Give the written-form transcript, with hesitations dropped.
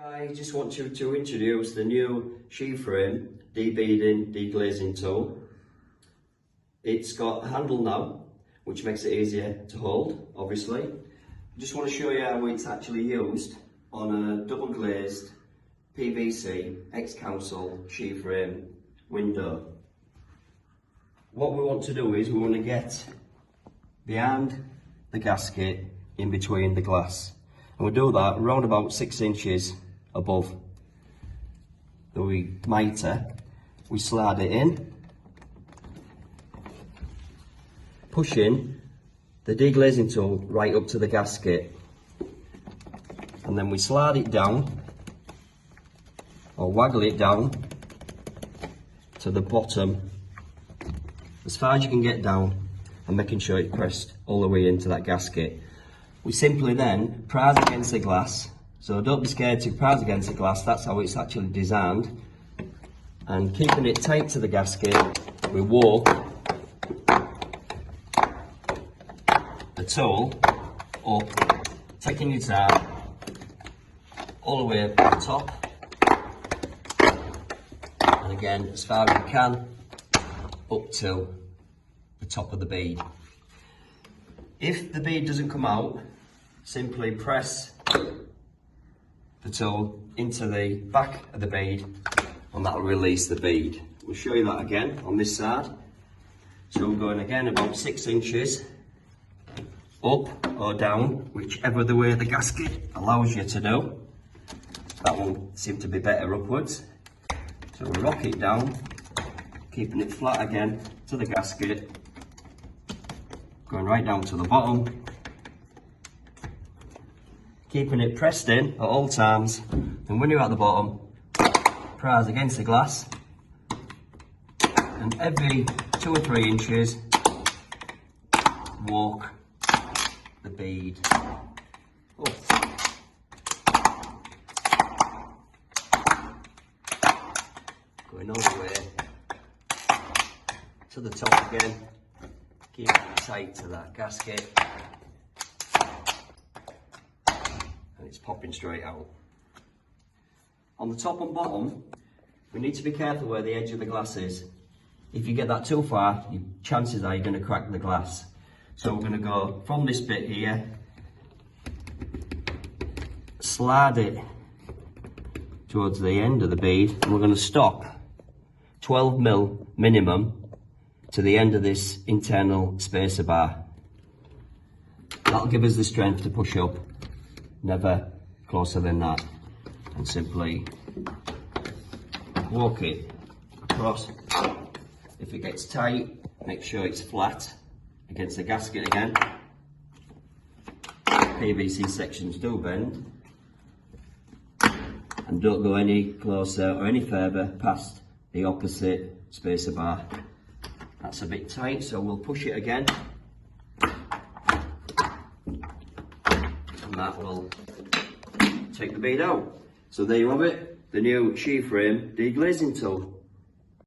Guys, just want to introduce the new sheet frame de-beading, de-glazing tool. It's got a handle now, which makes it easier to hold, obviously. I just want to show you how it's actually used on a double glazed PVC ex-council sheet frame window. What we want to do is we want to get behind the gasket in between the glass. And we'll do that around about 6 inches above the mitre. We slide it in, pushing the deglazing tool right up to the gasket, and then we slide it down or waggle it down to the bottom as far as you can get down, and making sure it's pressed all the way into that gasket. We simply then press against the glass, so don't be scared to press against the glass, that's how it's actually designed. And keeping it tight to the gasket, we walk the tool up, taking it out all the way up to the top, and again as far as you can up to the top of the bead. If the bead doesn't come out, simply press the tool into the back of the bead and that will release the bead. We'll show you that again on this side. So we're going again about 6 inches up or down, whichever the way the gasket allows you to do. That one seemed to be better upwards. So we'll rock it down, keeping it flat again to the gasket, going right down to the bottom, keeping it pressed in at all times, and when you're at the bottom, press against the glass, and every 2 or 3 inches, walk the bead up. Going all the way to the top again, keep it tight to that gasket, and it's popping straight out. On the top and bottom, we need to be careful where the edge of the glass is. If you get that too far, chances are you're going to crack the glass. So we're going to go from this bit here, slide it towards the end of the bead, and we're going to stop 12mm minimum to the end of this internal spacer bar. That'll give us the strength to push up, never closer than that, and simply walk it across. If it gets tight, make sure it's flat against the gasket again. PVC sections do bend, and don't go any closer or any further past the opposite spacer bar. That's a bit tight, so we'll push it again, and that will take the bead out. So there you have it, the new sheet frame deglazing tool.